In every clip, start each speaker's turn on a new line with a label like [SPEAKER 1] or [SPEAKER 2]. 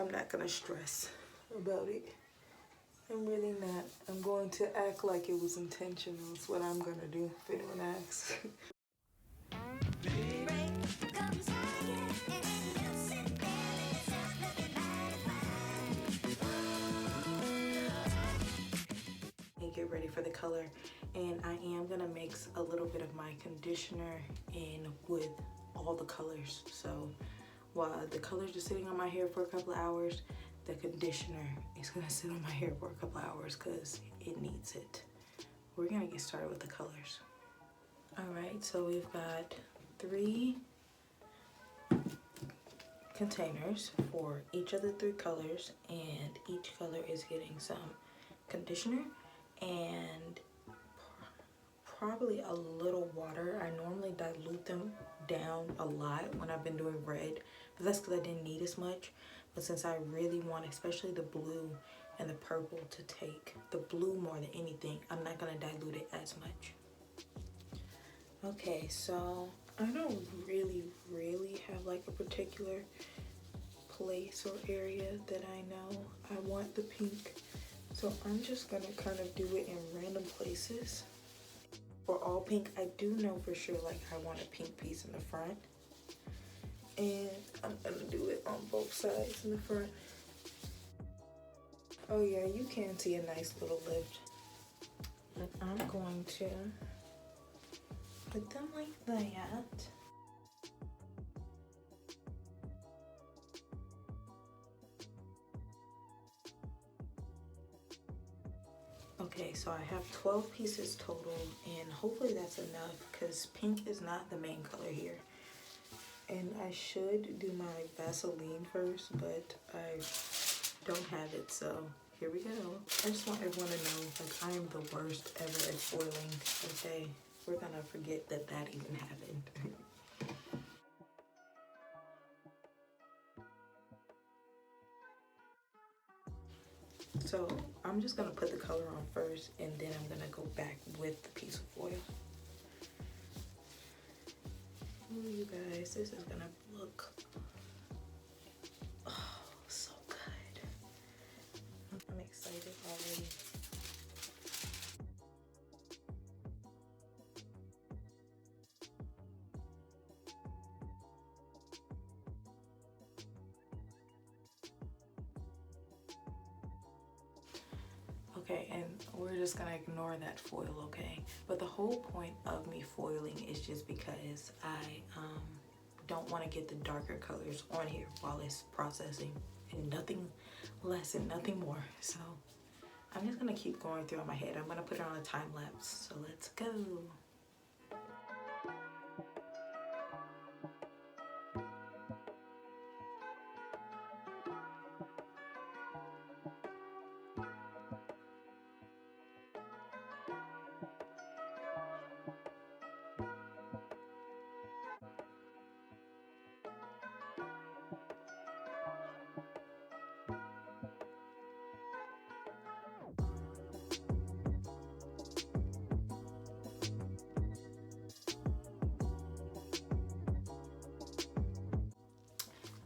[SPEAKER 1] I'm not gonna stress about it. I'm really not. I'm going to act like it was intentional. That's what I'm gonna do if anyone asks. Get ready for the color, and I am gonna mix a little bit of my conditioner in with all the colors. So while the colors are sitting on my hair for a couple of hours, the conditioner is gonna sit on my hair for a couple of hours because it needs it. We're gonna get started with the colors. All right, so we've got 3 containers for each of the 3 colors, and each color is getting some conditioner and probably a little water. I normally dilute them down a lot when I've been doing red, but that's because I didn't need as much. But since I really want, especially the blue and the purple, to take the blue more than anything, I'm not gonna dilute it as much. Okay, so I don't really have like a particular place or area that I know I want the pink. So I'm just gonna kind of do it in random places. For all pink, I do know for sure like I want a pink piece in the front. And I'm gonna do it on both sides in the front. Oh yeah, you can see a nice little lift. And I'm going to put them like that. Okay, so I have 12 pieces total, and hopefully that's enough because pink is not the main color here. And I should do my Vaseline first, but I don't have it, so here we go. I just want everyone to know, like, I am the worst ever at foiling, okay? We're gonna forget that that even happened. So I'm just gonna put the color on first, and then I'm gonna go back with the piece of foil. Ooh, you guys, this is gonna look so good. I'm excited already. Okay, and we're just gonna ignore that foil, okay? But the whole point of me foiling is just because I don't want to get the darker colors on here while it's processing, and nothing less and nothing more. So I'm just gonna keep going through on my head. I'm gonna put it on a time lapse, so let's go.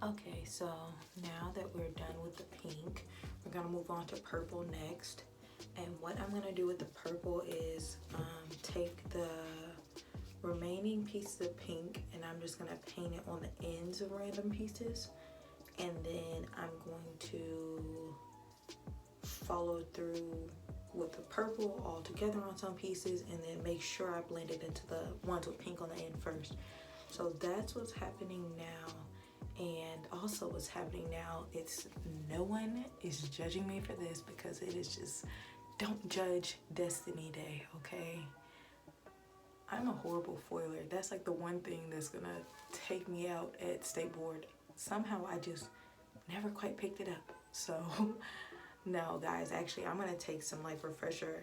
[SPEAKER 1] Okay, so now that we're done with the pink, we're gonna move on to purple next. And what I'm gonna do with the purple is take the remaining pieces of pink, and I'm just gonna paint it on the ends of random pieces. And then I'm going to follow through with the purple all together on some pieces, and then make sure I blend it into the ones with pink on the end first. So that's what's happening now. And also what's happening now, it's no one is judging me for this because it is just, don't judge Destiny Day, okay? I'm a horrible foiler. That's like the one thing that's gonna take me out at State Board. Somehow I just never quite picked it up. So no guys, actually I'm gonna take some like refresher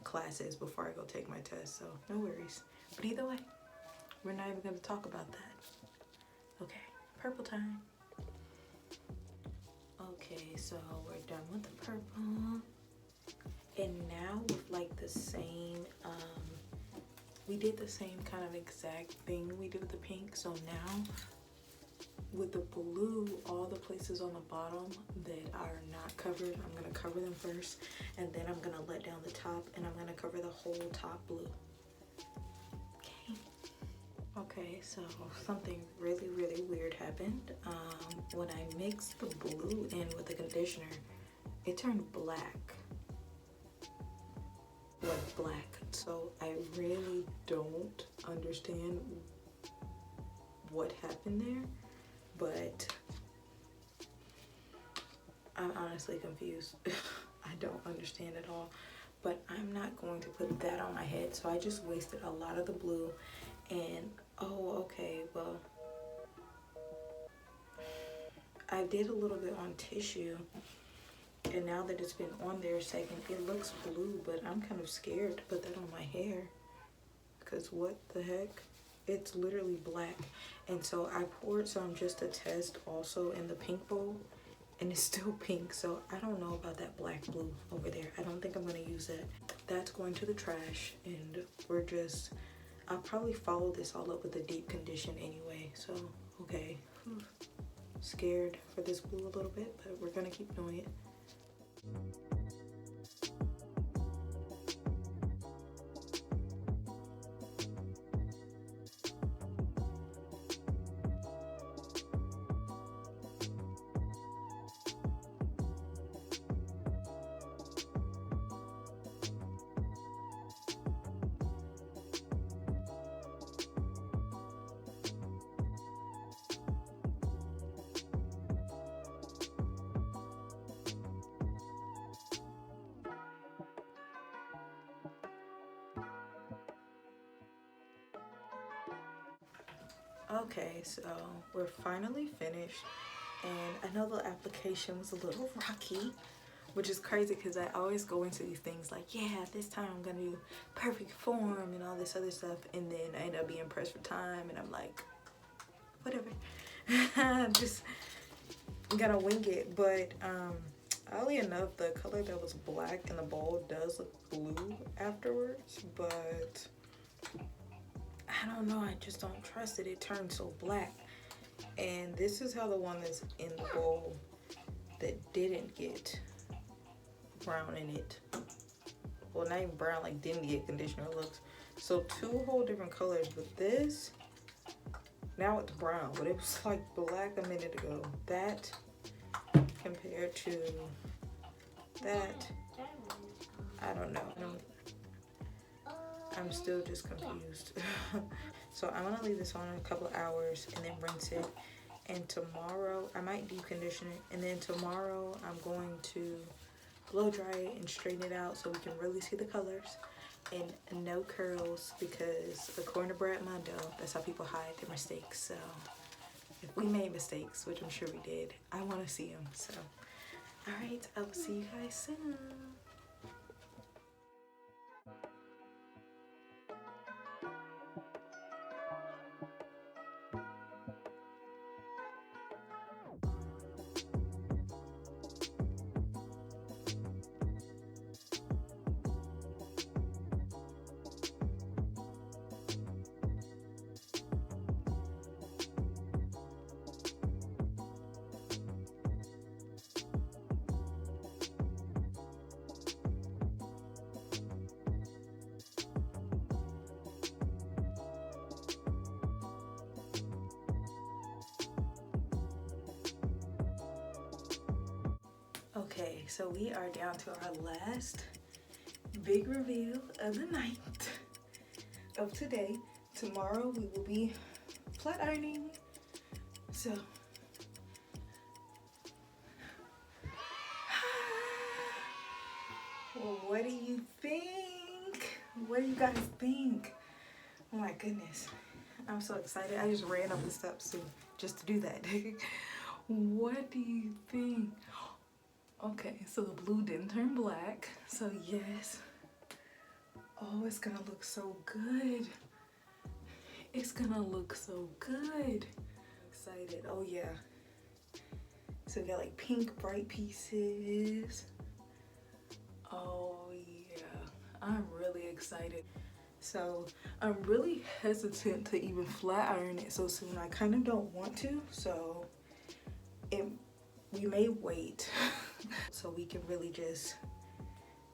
[SPEAKER 1] classes before I go take my test, so no worries. But either way, we're not even gonna talk about that. Okay. Purple time. Okay, so we're done with the purple. And now with like the same, we did the same kind of exact thing we did with the pink. So now with the blue, all the places on the bottom that are not covered, I'm gonna cover them first, and then I'm gonna let down the top, and I'm gonna cover the whole top blue. Okay. Okay, so something really, really weird happened. When I mixed the blue in with the conditioner, it turned black. Like black. So I really don't understand what happened there, but I'm honestly confused. I don't understand at all, but I'm not going to put that on my head, so I just wasted a lot of the blue. And oh, okay, well, I did a little bit on tissue, and now that it's been on there a second, it looks blue, but I'm kind of scared to put that on my hair, because what the heck? It's literally black. And so I poured some just to test also in the pink bowl, and it's still pink. So I don't know about that black blue over there. I don't think I'm gonna use that. That's going to the trash, and I'll probably follow this all up with a deep condition anyway. So, okay. Scared for this blue a little bit, but we're gonna keep doing it. Okay, so we're finally finished, and I know the application was a little rocky, which is crazy because I always go into these things like, yeah, this time I'm gonna do perfect form and all this other stuff, and then I end up being pressed for time, and I'm like, whatever. Just gotta wing it. But oddly enough, the color that was black in the bowl does look blue afterwards, but I don't know, I just don't trust it. It turned so black. And this is how the one that's in the bowl that didn't get brown in it, well, not even brown, like didn't get conditioner looks. So two whole different colors, but this, now it's brown, but it was like black a minute ago. That compared to that, I don't know. I'm still just confused. So I'm gonna leave this on a couple of hours and then rinse it. And tomorrow I might deep condition it. And then tomorrow I'm going to blow dry it and straighten it out so we can really see the colors. And no curls, because according to Brad Mondo, that's how people hide their mistakes. So if we made mistakes, which I'm sure we did, I want to see them. So, all right, I will see you guys soon. Okay, so we are down to our last big reveal of the night, of today. Tomorrow we will be flat ironing. So, well, what do you think? What do you guys think? Oh my goodness, I'm so excited. I just ran up the steps just to do that. What do you think? Okay, so the blue didn't turn black, so yes. Oh, it's gonna look so good. It's gonna look so good. I'm excited. Oh yeah. So we got like pink bright pieces. Oh yeah, I'm really excited. So I'm really hesitant to even flat iron it so soon. I kind of don't want to, so we may wait so we can really just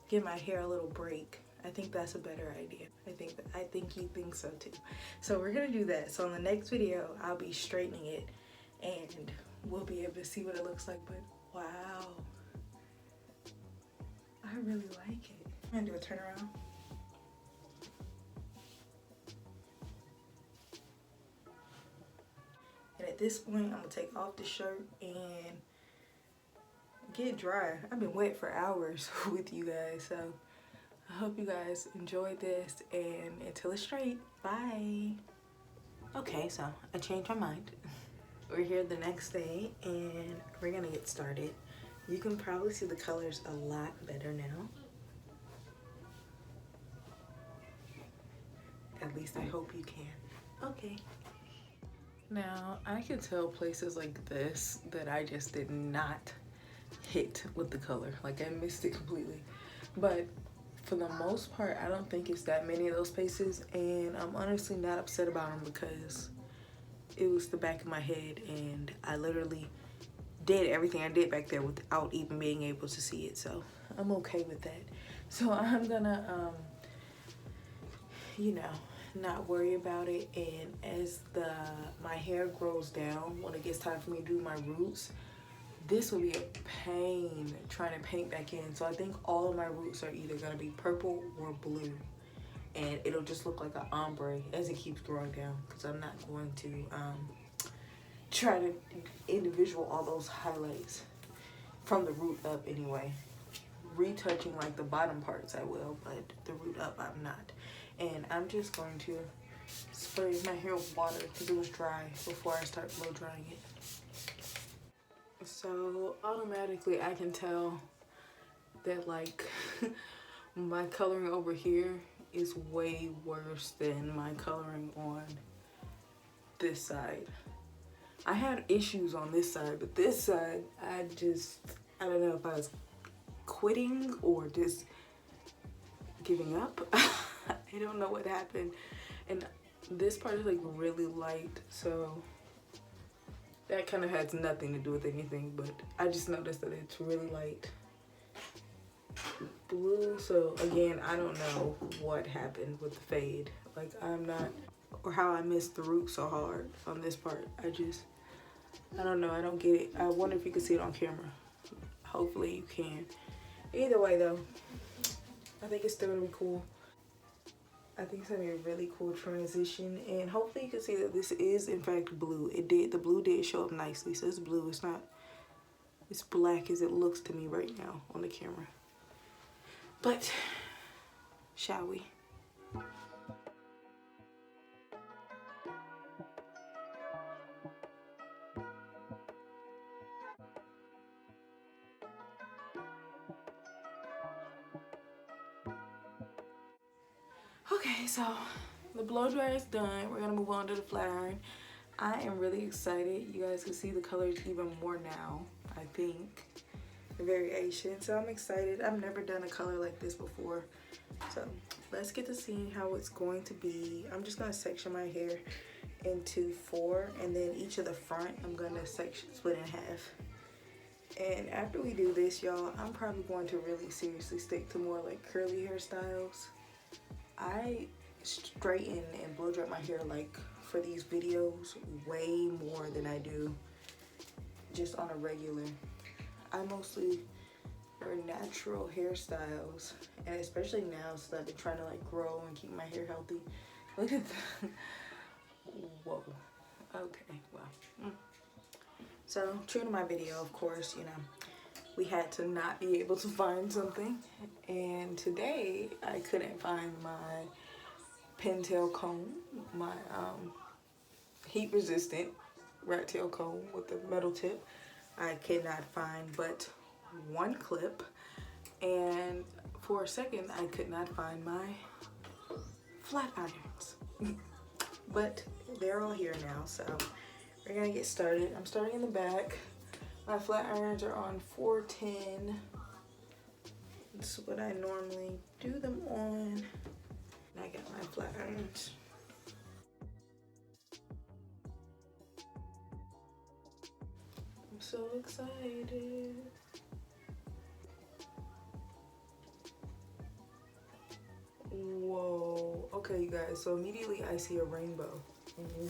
[SPEAKER 1] give my hair a little break. I think that's a better idea. I think you think so too. So we're gonna do that. So in the next video, I'll be straightening it and we'll be able to see what it looks like. But wow, I really like it. I'm gonna do a turnaround. And at this point, I'm gonna take off the shirt and get dry. I've been wet for hours with you guys, so I hope you guys enjoyed this, and until it's straight, bye. Okay, so I changed my mind. We're here the next day and we're gonna get started. You can probably see the colors a lot better now. At least I hope you can. Okay. Now, I can tell places like this that I just did not hit with the color. Like, I missed it completely. But for the most part, I don't think it's that many of those places, and I'm honestly not upset about them because it was the back of my head and I literally did everything I did back there without even being able to see it, so I'm okay with that. So I'm gonna you know, not worry about it, and as my hair grows down, when it gets time for me to do my roots, this will be a pain trying to paint back in. So I think all of my roots are either gonna be purple or blue, and it'll just look like an ombre as it keeps growing down, because I'm not going to try to individual all those highlights from the root up anyway. Retouching like the bottom parts I will, but the root up I'm not. And I'm just going to spray my hair with water because it was dry before I start blow drying it. So automatically I can tell that like my coloring over here is way worse than my coloring on this side. I had issues on this side, but this side I don't know if I was quitting or just giving up. I don't know what happened. And this part is like really light, so that kind of has nothing to do with anything, but I just noticed that it's really light blue. So again, I don't know what happened with the fade. Like or how I missed the root so hard on this part. I don't know, I don't get it. I wonder if you can see it on camera. Hopefully you can. Either way though, I think it's still gonna be cool. I think it's gonna be a really cool transition, and hopefully you can see that this is in fact blue. The blue did show up nicely, so it's blue. It's not as black as it looks to me right now on the camera. But shall we? Okay, so the blow dryer is done. We're gonna move on to the flat iron. I am really excited. You guys can see the colors even more now, I think. The variation, so I'm excited. I've never done a color like this before. So let's get to seeing how it's going to be. I'm just gonna section my hair into 4, and then each of the front I'm gonna split in half. And after we do this, y'all, I'm probably going to really seriously stick to more like curly hairstyles. I straighten and blow dry my hair like for these videos way more than I do just on a regular. I mostly wear natural hairstyles, and especially now since I've been trying to like grow and keep my hair healthy. Look at that. Whoa. Okay, wow. So true to my video, of course, you know, we had to not be able to find something, and today I couldn't find my pintail comb, my heat resistant rat tail comb with the metal tip. I could not find but one clip, and for a second I could not find my flat irons. But they're all here now, so we're gonna get started. I'm starting in the back. My flat irons are on 410. That's what I normally do them on. And I got my flat irons. So so excited. Whoa. Okay, you guys, so immediately I see a rainbow.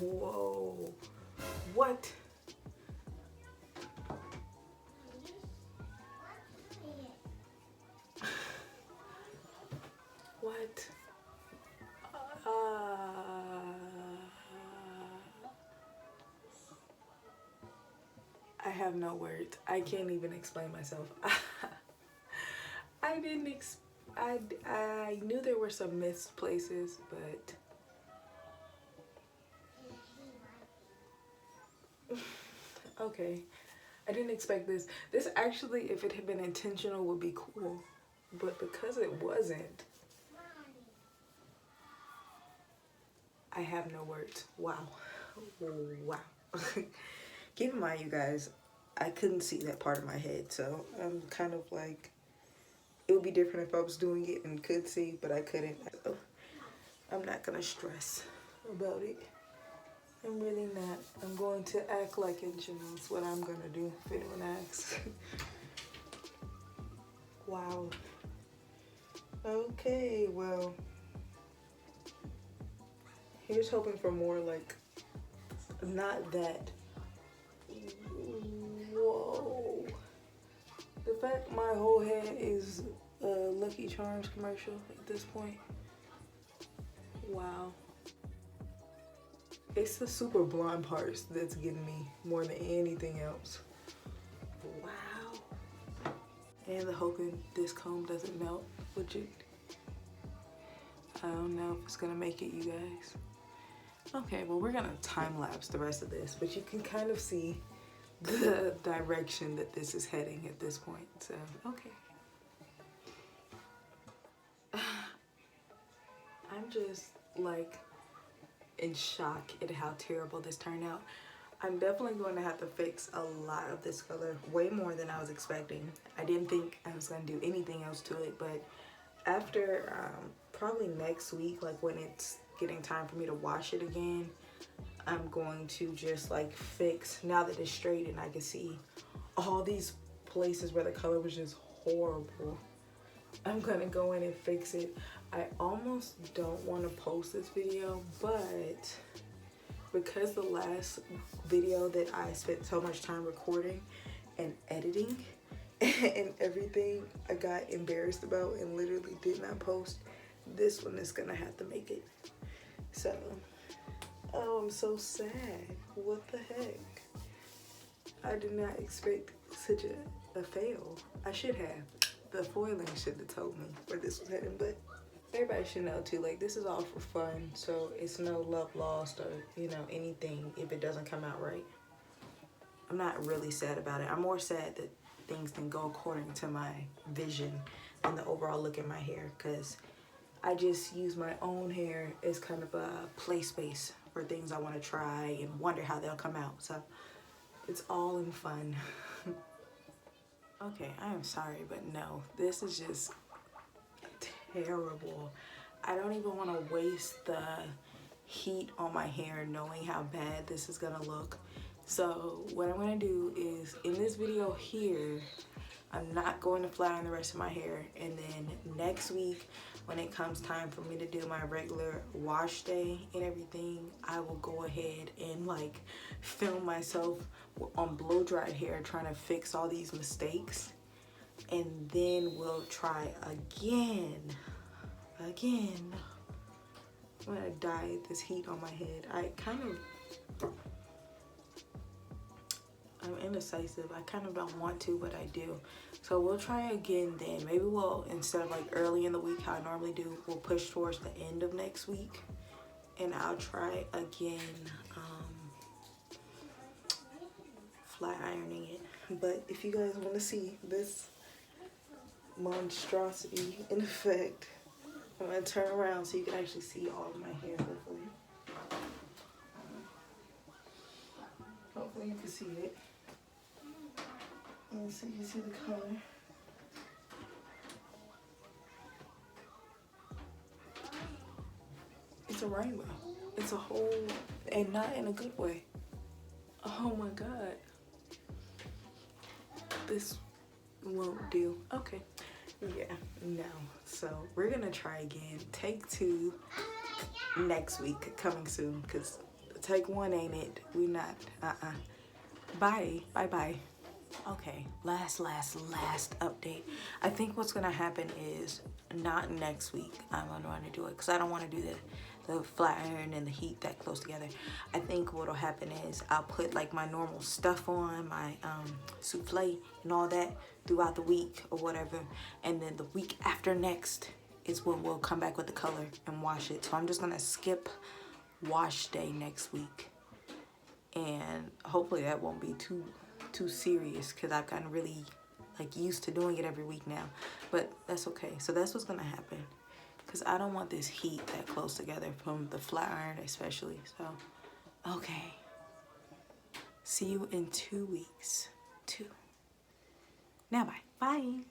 [SPEAKER 1] Whoa. What? What? I have no words. I can't even explain myself. I didn't I knew there were some missed places, but okay. I didn't expect this. This actually, if it had been intentional, would be cool. But because it wasn't, I have no words. Wow. Wow. Keep in mind, you guys, I couldn't see that part of my head, so I'm kind of like, it would be different if I was doing it and could see, but I couldn't. So I'm not gonna stress about it. I'm really not. I'm going to act like it knows what I'm gonna do if anyone asks. Wow. Okay, well, here's hoping for more, like, not that. Whoa. The fact my whole head is a Lucky Charms commercial at this point. Wow. It's the super blonde parts that's getting me more than anything else. Wow. And the hoping this comb doesn't melt, which I don't know if it's gonna make it, you guys. Okay, well, we're gonna time lapse the rest of this, but you can kind of see the direction that this is heading at this point, so okay. I'm just like in shock at how terrible this turned out. I'm definitely going to have to fix a lot of this color, way more than I was expecting. I didn't think I was going to do anything else to it, but after probably next week, like when it's getting time for me to wash it again, I'm going to just like fix, now that it's straight and I can see all these places where the color was just horrible. I'm gonna go in and fix it. I almost don't want to post this video, but because the last video that I spent so much time recording and editing and everything I got embarrassed about and literally did not post, this one is gonna have to make it. So, oh, I'm so sad. What the heck? I did not expect such a fail. I should have. The foiling should have told me where this was heading, but everybody should know too, like, this is all for fun, so it's no love lost or, you know, anything if it doesn't come out right. I'm not really sad about it. I'm more sad that things didn't go according to my vision and the overall look at my hair, because I just use my own hair as kind of a play space for things I want to try and wonder how they'll come out. So it's all in fun. Okay, I am sorry, but no, this is just terrible. I don't even want to waste the heat on my hair knowing how bad this is gonna look. So what I'm gonna do is, in this video here, I'm not going to flat iron the rest of my hair, and then next week when it comes time for me to do my regular wash day and everything, I will go ahead and like film myself on blow dried hair trying to fix all these mistakes, and then we'll try again. I'm gonna dye this heat on my head. I'm indecisive. I kind of don't want to, but I do. So we'll try again then. Maybe we'll, instead of like early in the week how I normally do, we'll push towards the end of next week, and I'll try again flat ironing it. But if you guys want to see this monstrosity in effect, I'm gonna turn around so you can actually see all of my hair, hopefully. Hopefully you can see it. And so you can see the color. It's a rainbow. It's a whole, and not in a good way. Oh my God. this won't do. Okay. Yeah, no. So we're gonna try again. Take 2 next week, coming soon, because take 1 ain't it. We not. Bye. Bye. Okay, last update. I think what's gonna happen is not next week I'm gonna want to do it because I don't want to do the flat iron and the heat that close together. I think what'll happen is I'll put like my normal stuff on, my souffle and all that throughout the week or whatever, and then the week after next is when we'll come back with the color and wash it. So I'm just gonna skip wash day next week, and hopefully that won't be too serious because I've gotten really like used to doing it every week now, but that's okay. So that's what's gonna happen because I don't want this heat that close together from the flat iron especially. So okay, see you in 2 weeks. Now bye.